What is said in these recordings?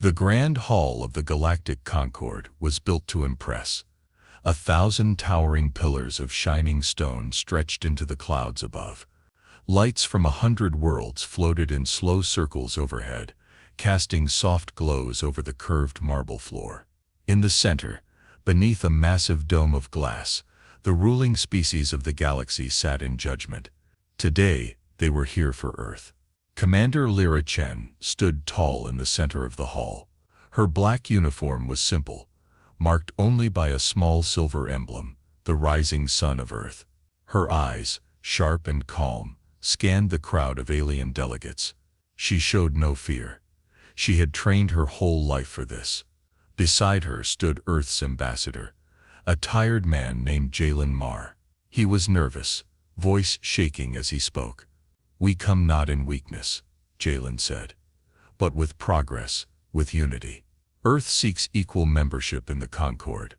The grand hall of the Galactic Concord was built to impress. 1,000 towering pillars of shining stone stretched into the clouds above. Lights from 100 worlds floated in slow circles overhead, casting soft glows over the curved marble floor. In the center, beneath a massive dome of glass, the ruling species of the galaxy sat in judgment. Today, they were here for Earth. Commander Lyra Chen stood tall in the center of the hall. Her black uniform was simple, marked only by a small silver emblem, the rising sun of Earth. Her eyes, sharp and calm, scanned the crowd of alien delegates. She showed no fear. She had trained her whole life for this. Beside her stood Earth's ambassador, a tired man named Jalen Marr. He was nervous, voice shaking as he spoke. "We come not in weakness," Jalen said, "but with progress, with unity. Earth seeks equal membership in the Concord.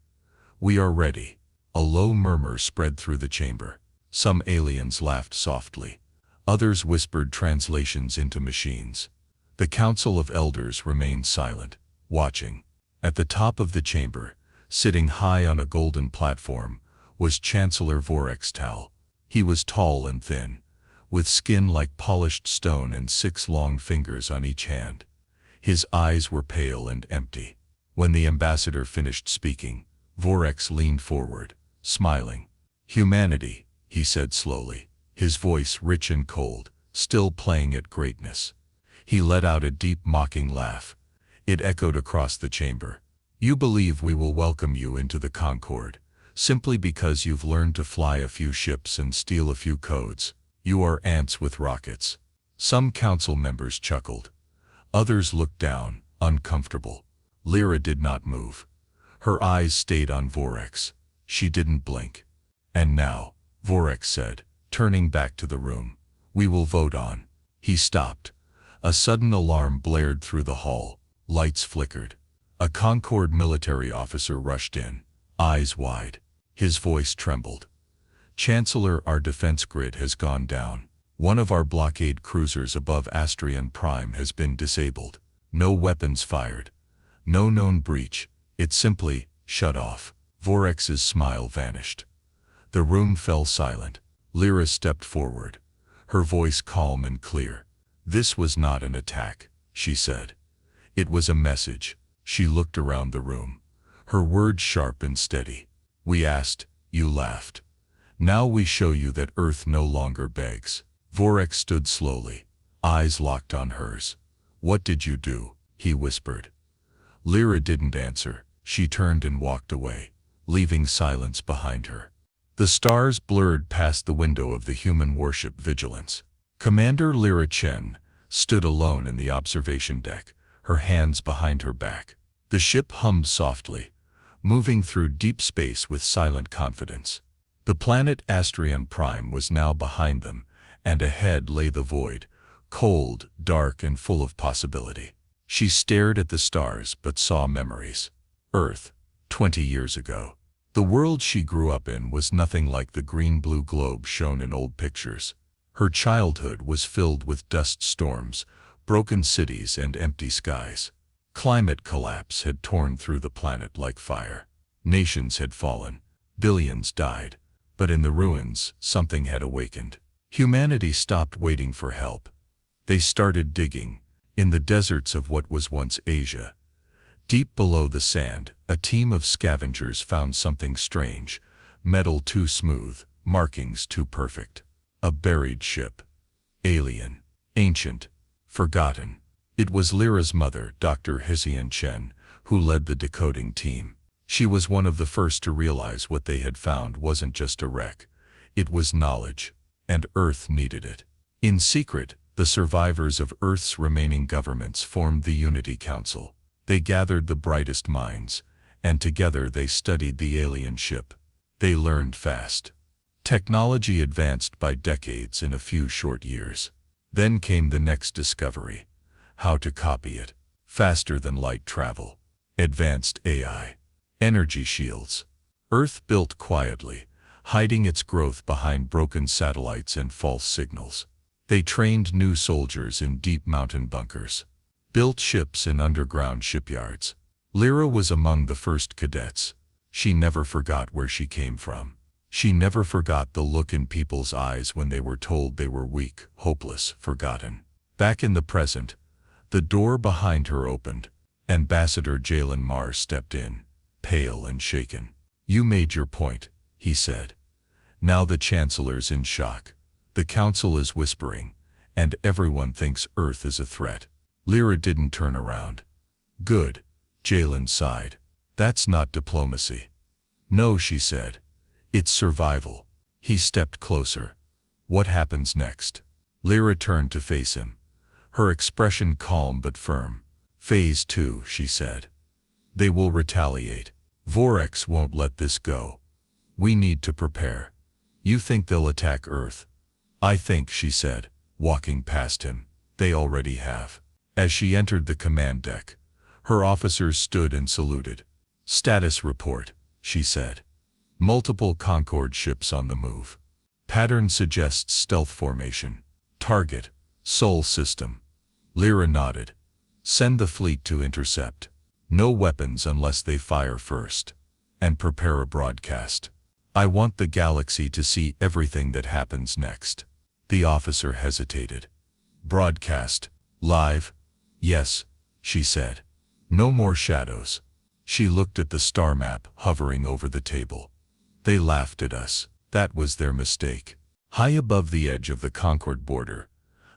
We are ready." A low murmur spread through the chamber. Some aliens laughed softly. Others whispered translations into machines. The Council of Elders remained silent, watching. At the top of the chamber, sitting high on a golden platform, was Chancellor Vorex Tal. He was tall and thin, with skin like polished stone and 6 long fingers on each hand. His eyes were pale and empty. When the ambassador finished speaking, Vorex leaned forward, smiling. "Humanity," he said slowly, his voice rich and cold, still playing at greatness. He let out a deep mocking laugh. It echoed across the chamber. "You believe we will welcome you into the Concord, simply because you've learned to fly a few ships and steal a few codes. You are ants with rockets." Some council members chuckled. Others looked down, uncomfortable. Lyra did not move. Her eyes stayed on Vorex. She didn't blink. "And now," Vorex said, turning back to the room, "we will vote on." He stopped. A sudden alarm blared through the hall. Lights flickered. A Concord military officer rushed in, eyes wide. His voice trembled. "Chancellor, our defense grid has gone down. One of our blockade cruisers above Astrian Prime has been disabled. No weapons fired. No known breach. It simply shut off." Vorex's smile vanished. The room fell silent. Lyra stepped forward, her voice calm and clear. "This was not an attack," she said. "It was a message." She looked around the room, her words sharp and steady. "We asked, you laughed. Now we show you that Earth no longer begs." Vorex stood slowly, eyes locked on hers. "What did you do?" he whispered. Lyra didn't answer. She turned and walked away, leaving silence behind her. The stars blurred past the window of the human warship Vigilance. Commander Lyra Chen stood alone in the observation deck, her hands behind her back. The ship hummed softly, moving through deep space with silent confidence. The planet Astrian Prime was now behind them, and ahead lay the void, cold, dark, and full of possibility. She stared at the stars but saw memories. Earth, 20 years ago. The world she grew up in was nothing like the green-blue globe shown in old pictures. Her childhood was filled with dust storms, broken cities, and empty skies. Climate collapse had torn through the planet like fire. Nations had fallen, billions died, but in the ruins, something had awakened. Humanity stopped waiting for help. They started digging, in the deserts of what was once Asia. Deep below the sand, a team of scavengers found something strange, metal too smooth, markings too perfect. A buried ship. Alien, ancient, forgotten. It was Lyra's mother, Dr. Hsian Chen, who led the decoding team. She was one of the first to realize what they had found wasn't just a wreck. It was knowledge, and Earth needed it. In secret, the survivors of Earth's remaining governments formed the Unity Council. They gathered the brightest minds, and together they studied the alien ship. They learned fast. Technology advanced by decades in a few short years. Then came the next discovery: how to copy it, faster than light travel. Advanced AI. Energy shields. Earth built quietly, hiding its growth behind broken satellites and false signals. They trained new soldiers in deep mountain bunkers. built ships in underground shipyards. Lyra was among the first cadets. She never forgot where she came from. She never forgot the look in people's eyes when they were told they were weak, hopeless, forgotten. Back in the present, the door behind her opened. Ambassador Jalen Marr stepped in, pale and shaken. "You made your point," he said. "Now the Chancellor's in shock. The Council is whispering, and everyone thinks Earth is a threat." Lyra didn't turn around. "Good," Jalen sighed. "That's not diplomacy." "No," she said. "It's survival." He stepped closer. "What happens next?" Lyra turned to face him, her expression calm but firm. "Phase 2, she said. "They will retaliate. Vorex won't let this go. We need to prepare." "You think they'll attack Earth?" "I think," she said, walking past him, "they already have." As she entered the command deck, her officers stood and saluted. "Status report," she said. "Multiple Concorde ships on the move. Pattern suggests stealth formation. Target, Sol system." Lyra nodded. "Send the fleet to intercept. No weapons unless they fire first. And prepare a broadcast. I want the galaxy to see everything that happens next." The officer hesitated. "Broadcast, live?" "Yes," she said. "No more shadows." She looked at the star map hovering over the table. "They laughed at us. That was their mistake." High above the edge of the Concorde border,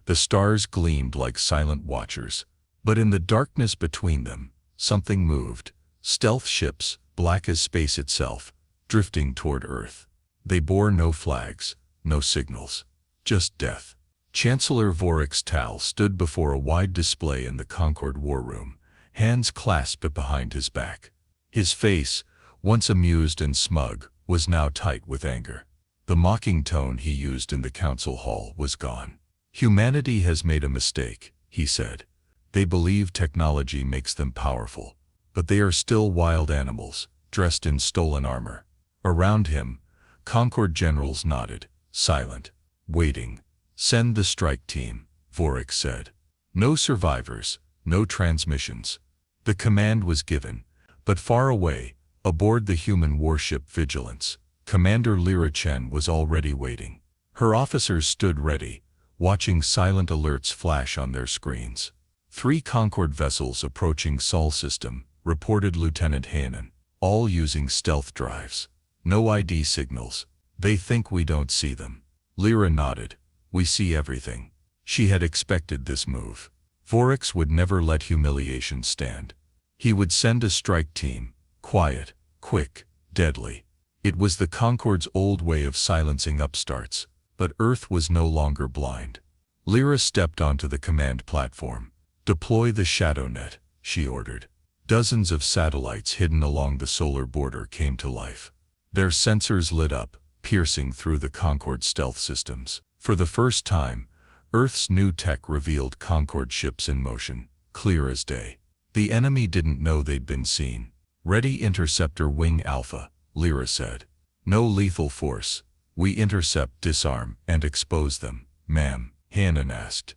the stars gleamed like silent watchers. But in the darkness between them, something moved. Stealth ships, black as space itself, drifting toward Earth. They bore no flags, no signals. Just death. Chancellor Vorex Tal stood before a wide display in the Concorde war room, hands clasped behind his back. His face, once amused and smug, was now tight with anger. The mocking tone he used in the council hall was gone. "Humanity has made a mistake," he said. "They believe technology makes them powerful, but they are still wild animals, dressed in stolen armor." Around him, Concorde generals nodded, silent, waiting. "Send the strike team," Vorex said. "No survivors, no transmissions." The command was given, but far away, aboard the human warship Vigilance, Commander Lyra Chen was already waiting. Her officers stood ready, watching silent alerts flash on their screens. "3 Concorde vessels approaching Sol system," reported Lieutenant Hannon, "all using stealth drives. No ID signals. They think we don't see them." Lyra nodded. "We see everything." She had expected this move. Vorex would never let humiliation stand. He would send a strike team, quiet, quick, deadly. It was the Concorde's old way of silencing upstarts, but Earth was no longer blind. Lyra stepped onto the command platform. "Deploy the shadow net," she ordered. Dozens of satellites hidden along the solar border came to life. Their sensors lit up, piercing through the Concorde stealth systems. For the first time, Earth's new tech revealed Concorde ships in motion, clear as day. The enemy didn't know they'd been seen. "Ready Interceptor Wing Alpha," Lyra said. "No lethal force. We intercept, disarm, and expose them." "Ma'am," Hannon asked.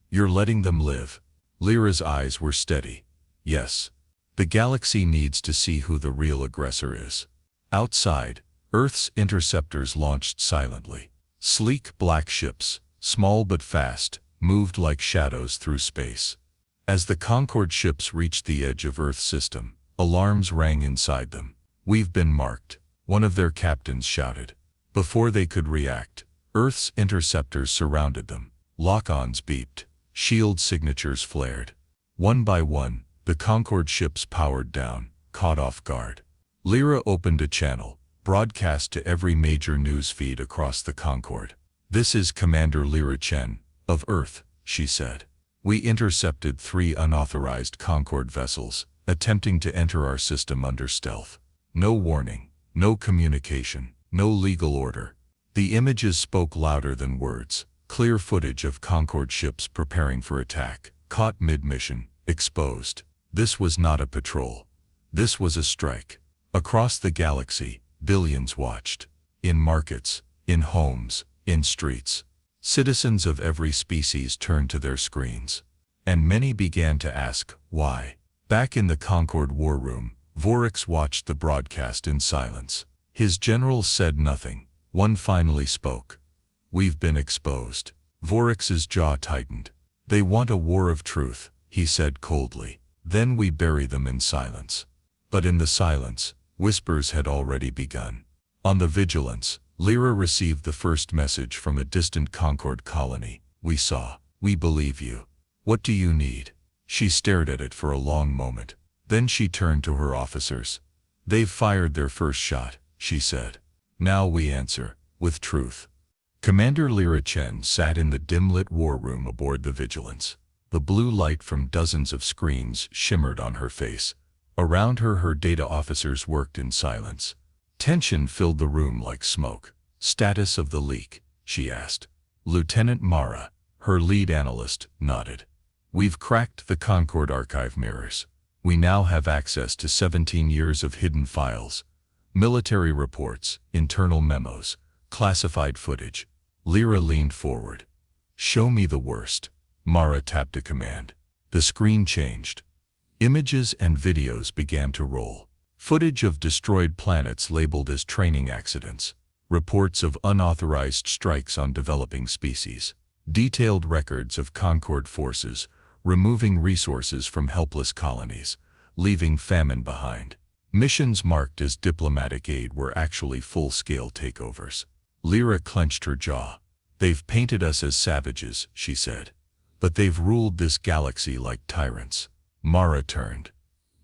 "You're letting them live?" Lyra's eyes were steady. "Yes. The galaxy needs to see who the real aggressor is." Outside, Earth's interceptors launched silently. Sleek black ships, small but fast, moved like shadows through space. As the Concorde ships reached the edge of Earth's system, alarms rang inside them. "We've been marked," one of their captains shouted. Before they could react, Earth's interceptors surrounded them. Lock-ons beeped. Shield signatures flared. One by one, the Concorde ships powered down, caught off guard. Lyra opened a channel, broadcast to every major news feed across the Concorde. "This is Commander Lyra Chen, of Earth," she said. "We intercepted 3 unauthorized Concorde vessels, attempting to enter our system under stealth. No warning, no communication, no legal order." The images spoke louder than words. Clear footage of Concorde ships preparing for attack, caught mid-mission, exposed. This was not a patrol. This was a strike. Across the galaxy, billions watched. In markets, in homes, in streets. Citizens of every species turned to their screens. and many began to ask, why? Back in the Concord war room, Vorax watched the broadcast in silence. His generals said nothing. One finally spoke. We've been exposed. Vorax's jaw tightened. They want a war of truth, he said coldly. Then we bury them in silence. But in the silence, whispers had already begun. On the Vigilance, Lyra received the first message from a distant Concord colony. We saw. We believe you. What do you need? She stared at it for a long moment. Then she turned to her officers. They've fired their first shot, she said. Now we answer, with truth. Commander Lyra Chen sat in the dim-lit war room aboard the Vigilance. The blue light from dozens of screens shimmered on her face. Around her, her data officers worked in silence. Tension filled the room like smoke. Status of the leak, she asked. Lieutenant Mara, her lead analyst, nodded. We've cracked the Concord archive mirrors. We now have access to 17 years of hidden files. Military reports, internal memos, classified footage. Lyra leaned forward. Show me the worst. Mara tapped a command. The screen changed. Images and videos began to roll. Footage of destroyed planets labeled as training accidents. Reports of unauthorized strikes on developing species. Detailed records of Concord forces, removing resources from helpless colonies, leaving famine behind. Missions marked as diplomatic aid were actually full-scale takeovers. Lyra clenched her jaw. They've painted us as savages, she said. But they've ruled this galaxy like tyrants. Mara turned.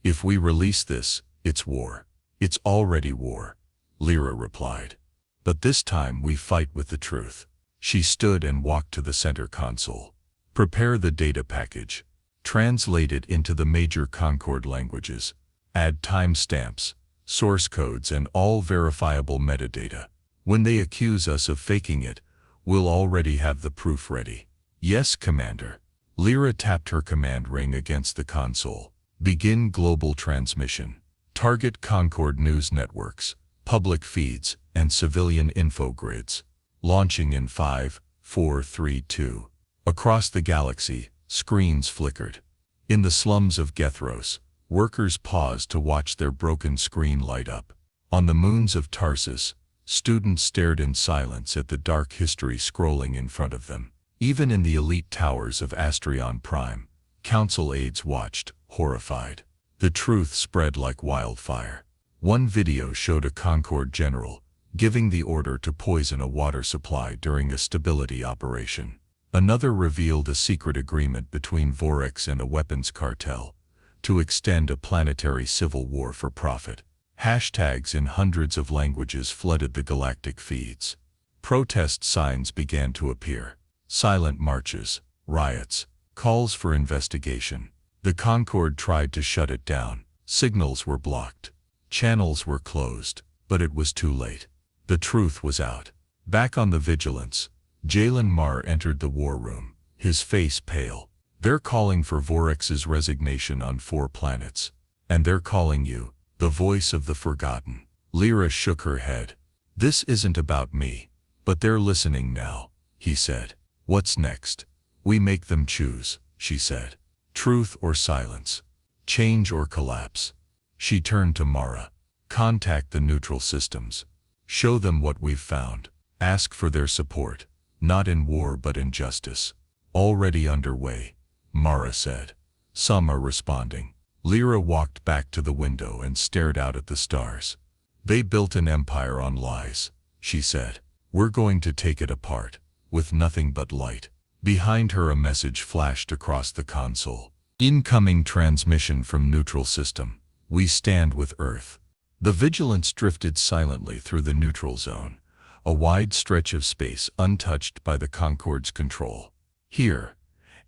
If we release this, it's war. It's already war, Lyra replied. But this time we fight with the truth. She stood and walked to the center console. Prepare the data package. Translate it into the major Concord languages. Add timestamps, source codes, and all verifiable metadata. When they accuse us of faking it, we'll already have the proof ready. Yes, Commander. Lyra tapped her command ring against the console. Begin global transmission. Target Concord news networks, public feeds, and civilian info grids. Launching in 5, 4, 3, 2. Across the galaxy, screens flickered. In the slums of Gethros, workers paused to watch their broken screen light up. On the moons of Tarsus, students stared in silence at the dark history scrolling in front of them. Even in the elite towers of Astrion Prime, council aides watched, horrified. The truth spread like wildfire. One video showed a Concord general giving the order to poison a water supply during a stability operation. Another revealed a secret agreement between Vorax and a weapons cartel to extend a planetary civil war for profit. Hashtags in hundreds of languages flooded the galactic feeds. Protest signs began to appear. Silent marches, riots, calls for investigation. The Concord tried to shut it down. Signals were blocked. Channels were closed, but it was too late. The truth was out. Back on the Vigilance, Jalen Marr entered the war room, his face pale. They're calling for Vorax's resignation on 4 planets. And they're calling you, the voice of the forgotten. Lyra shook her head. This isn't about me, but they're listening now, he said. What's next? We make them choose, she said. Truth or silence. Change or collapse. She turned to Mara. Contact the neutral systems. Show them what we've found. Ask for their support. Not in war but in justice. Already underway, Mara said. Some are responding. Lyra walked back to the window and stared out at the stars. They built an empire on lies, she said. We're going to take it apart, with nothing but light. Behind her a message flashed across the console. Incoming transmission from neutral system. We stand with Earth. The Vigilance drifted silently through the neutral zone, a wide stretch of space untouched by the Concord's control. Here,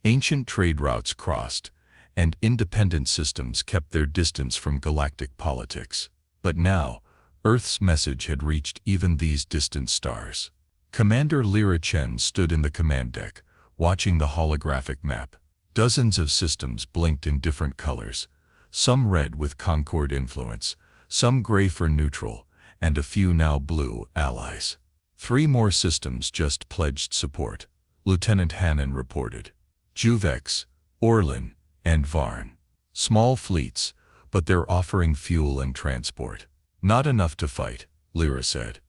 ancient trade routes crossed, and independent systems kept their distance from galactic politics. But now, Earth's message had reached even these distant stars. Commander Lyra Chen stood in the command deck, watching the holographic map. Dozens of systems blinked in different colors, some red with Concord influence, some gray for neutral, and a few now blue allies. 3 more systems just pledged support, Lieutenant Hannon reported. Juvex, Orlin, and Varn. Small fleets, but they're offering fuel and transport. Not enough to fight, Lyra said,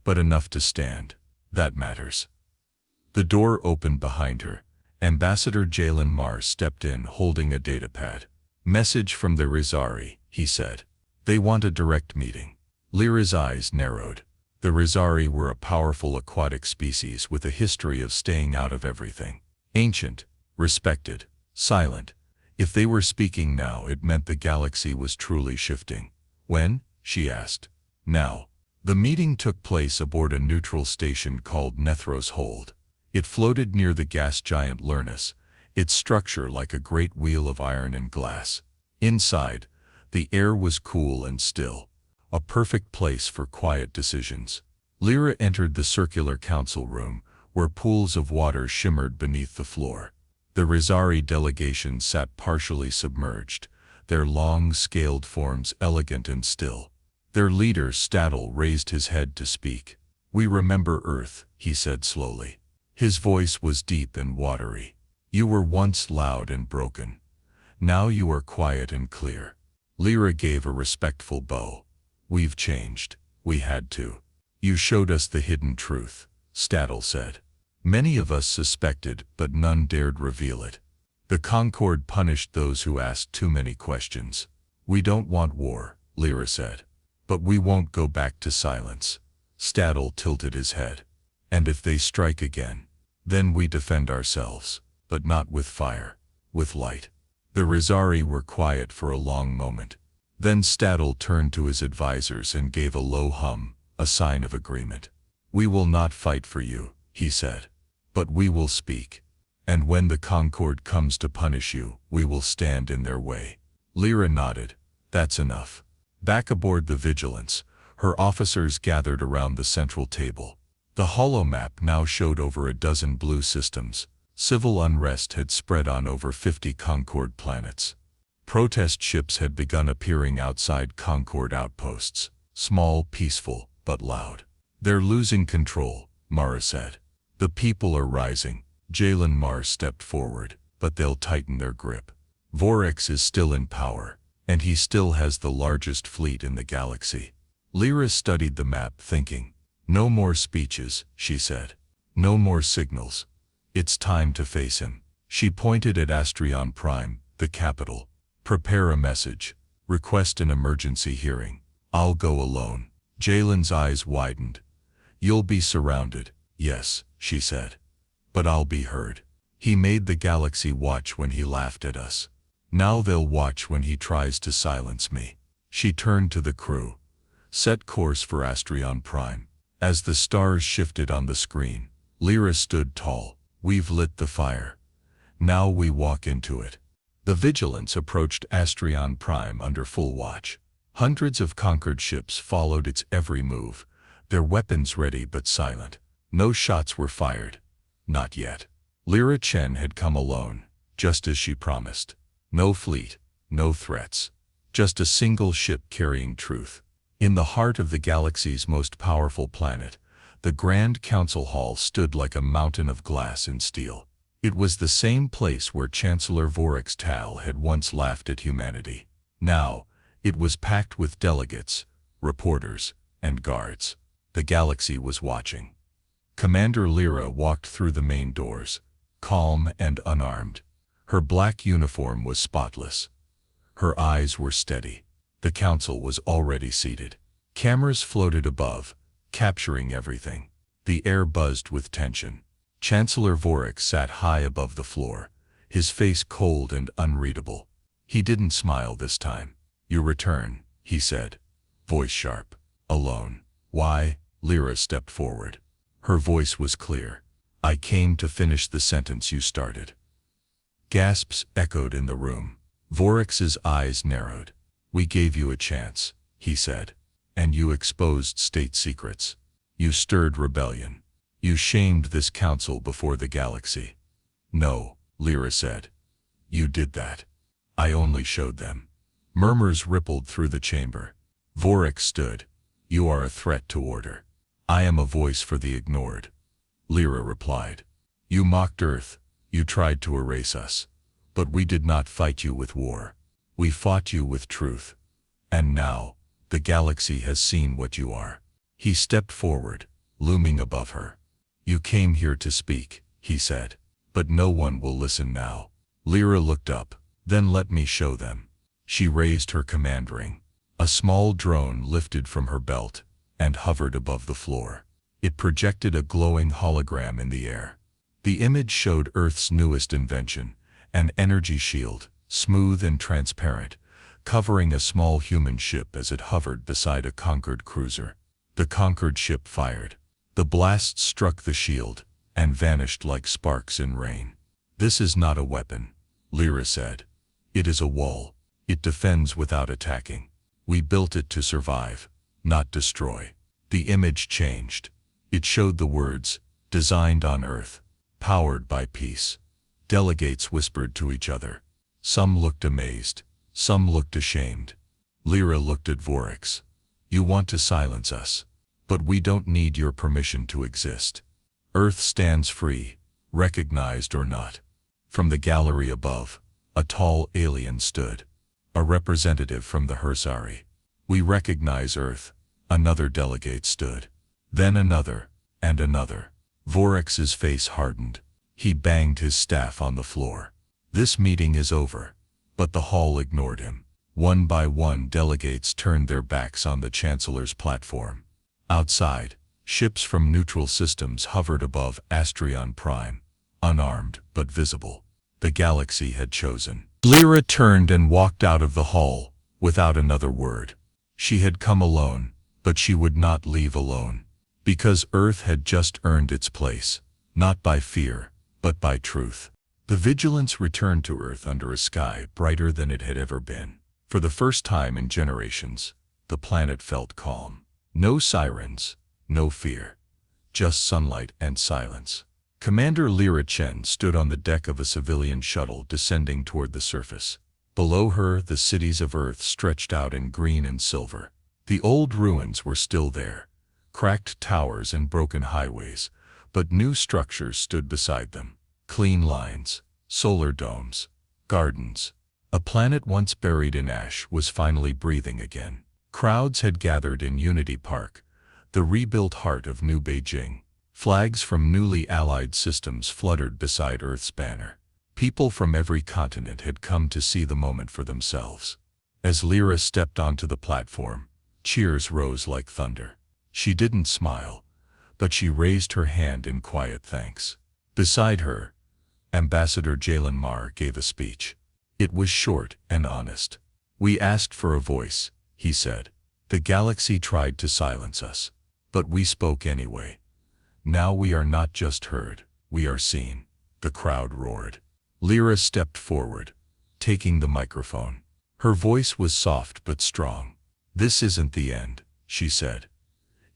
but enough to stand. That matters. The door opened behind her. Ambassador Jalen Marr stepped in holding a datapad. Message from the Rizari, he said. They want a direct meeting. Lyra's eyes narrowed. The Rizari were a powerful aquatic species with a history of staying out of everything. Ancient, respected, silent. If they were speaking now, it meant the galaxy was truly shifting. When? She asked. Now. The meeting took place aboard a neutral station called Nethros Hold. It floated near the gas giant Lernus, its structure like a great wheel of iron and glass. Inside, the air was cool and still, a perfect place for quiet decisions. Lyra entered the circular council room, where pools of water shimmered beneath the floor. The Rizari delegation sat partially submerged, their long, scaled forms elegant and still. Their leader, Staddle, raised his head to speak. We remember Earth, he said slowly. His voice was deep and watery. You were once loud and broken. Now you are quiet and clear. Lyra gave a respectful bow. We've changed. We had to. You showed us the hidden truth, Staddle said. Many of us suspected, but none dared reveal it. The Concord punished those who asked too many questions. We don't want war, Lyra said. But we won't go back to silence. Staddle tilted his head. And if they strike again, then we defend ourselves, but not with fire, with light. The Rizari were quiet for a long moment. Then Staddle turned to his advisors and gave a low hum, a sign of agreement. We will not fight for you, he said. But we will speak. And when the Concord comes to punish you, we will stand in their way. Lyra nodded. That's enough. Back aboard the Vigilance, her officers gathered around the central table. The holomap now showed over a dozen blue systems. Civil unrest had spread on over 50 Concord planets. Protest ships had begun appearing outside Concord outposts, small, peaceful, but loud. They're losing control, Mara said. The people are rising. Jalen Marr stepped forward, but they'll tighten their grip. Vorex is still in power, and he still has the largest fleet in the galaxy. Lyra studied the map, thinking. No more speeches, she said. No more signals. It's time to face him. She pointed at Astrion Prime, the capital. Prepare a message. Request an emergency hearing. I'll go alone. Jalen's eyes widened. You'll be surrounded. Yes, she said. But I'll be heard. He made the galaxy watch when he laughed at us. Now they'll watch when he tries to silence me. She turned to the crew. Set course for Astrion Prime. As the stars shifted on the screen, Lyra stood tall. We've lit the fire. Now we walk into it. The Vigilance approached Astrion Prime under full watch. Hundreds of conquered ships followed its every move, their weapons ready but silent. No shots were fired. Not yet. Lyra Chen had come alone, just as she promised. No fleet, no threats. Just a single ship carrying truth. In the heart of the galaxy's most powerful planet, the Grand Council Hall stood like a mountain of glass and steel. It was the same place where Chancellor Vorex Tal had once laughed at humanity. Now, it was packed with delegates, reporters, and guards. The galaxy was watching. Commander Lyra walked through the main doors, calm and unarmed. Her black uniform was spotless. Her eyes were steady. The council was already seated. Cameras floated above, capturing everything. The air buzzed with tension. Chancellor Vorex sat high above the floor, his face cold and unreadable. He didn't smile this time. You return, he said, voice sharp. Alone. Why? Lyra stepped forward. Her voice was clear. I came to finish the sentence you started. Gasps echoed in the room. Vorex's eyes narrowed. We gave you a chance, he said. And you exposed state secrets. You stirred rebellion. You shamed this council before the galaxy. No, Lyra said. You did that. I only showed them. Murmurs rippled through the chamber. Vorex stood. You are a threat to order. I am a voice for the ignored. Lyra replied. You mocked Earth. You tried to erase us. But we did not fight you with war. We fought you with truth. And now, the galaxy has seen what you are. He stepped forward, looming above her. You came here to speak, he said. But no one will listen now. Lyra looked up. Then let me show them. She raised her command ring. A small drone lifted from her belt and hovered above the floor. It projected a glowing hologram in the air. The image showed Earth's newest invention, an energy shield, smooth and transparent, covering a small human ship as it hovered beside a conquered cruiser. The conquered ship fired. The blast struck the shield and vanished like sparks in rain. This is not a weapon, Lyra said. It is a wall. It defends without attacking. We built it to survive, not destroy. The image changed. It showed the words, designed on Earth, powered by peace. Delegates whispered to each other. Some looked amazed. Some looked ashamed. Lyra looked at Vorax. You want to silence us. But we don't need your permission to exist. Earth stands free, recognized or not. From the gallery above, a tall alien stood. A representative from the Hersari. We recognize Earth. Another delegate stood. Then another, and another. Vorax's face hardened. He banged his staff on the floor. This meeting is over. But the hall ignored him. One by one delegates turned their backs on the Chancellor's platform. Outside, ships from neutral systems hovered above Astrion Prime, unarmed but visible. The galaxy had chosen. Lyra turned and walked out of the hall, without another word. She had come alone, but she would not leave alone. Because Earth had just earned its place, not by fear, but by truth. The vigilance returned to Earth under a sky brighter than it had ever been. For the first time in generations, the planet felt calm. No sirens, no fear. Just sunlight and silence. Commander Lyra Chen stood on the deck of a civilian shuttle descending toward the surface. Below her, the cities of Earth stretched out in green and silver. The old ruins were still there, cracked towers and broken highways, but new structures stood beside them. Clean lines, solar domes, gardens. A planet once buried in ash was finally breathing again. Crowds had gathered in Unity Park, the rebuilt heart of New Beijing. Flags from newly allied systems fluttered beside Earth's banner. People from every continent had come to see the moment for themselves. As Lyra stepped onto the platform, cheers rose like thunder. She didn't smile, but she raised her hand in quiet thanks. Beside her, Ambassador Jalen Mar gave a speech. It was short and honest. We asked for a voice, he said. The galaxy tried to silence us, but we spoke anyway. Now we are not just heard, we are seen. The crowd roared. Lyra stepped forward, taking the microphone. Her voice was soft but strong. This isn't the end, she said.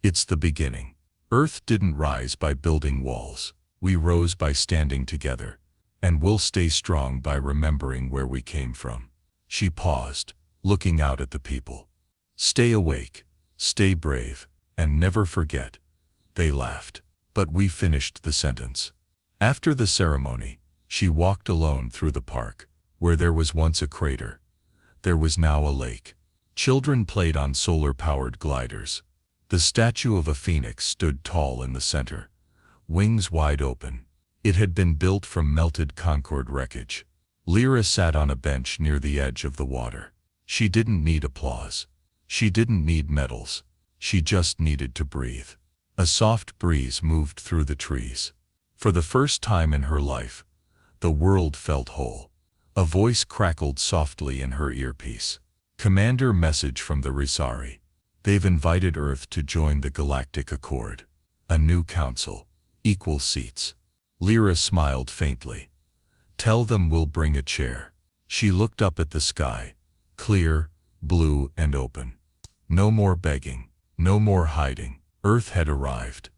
It's the beginning. Earth didn't rise by building walls. We rose by standing together, and we'll stay strong by remembering where we came from. She paused, looking out at the people. Stay awake, stay brave, and never forget. They laughed, but we finished the sentence. After the ceremony, she walked alone through the park, where there was once a crater. There was now a lake. Children played on solar-powered gliders. The statue of a phoenix stood tall in the center, wings wide open. It had been built from melted Concorde wreckage. Lyra sat on a bench near the edge of the water. She didn't need applause. She didn't need medals. She just needed to breathe. A soft breeze moved through the trees. For the first time in her life, the world felt whole. A voice crackled softly in her earpiece. Commander, message from the Risari. They've invited Earth to join the Galactic Accord. A new council. Equal seats. Lyra smiled faintly. Tell them we'll bring a chair. She looked up at the sky, clear, blue and open. No more begging. No more hiding. Earth had arrived.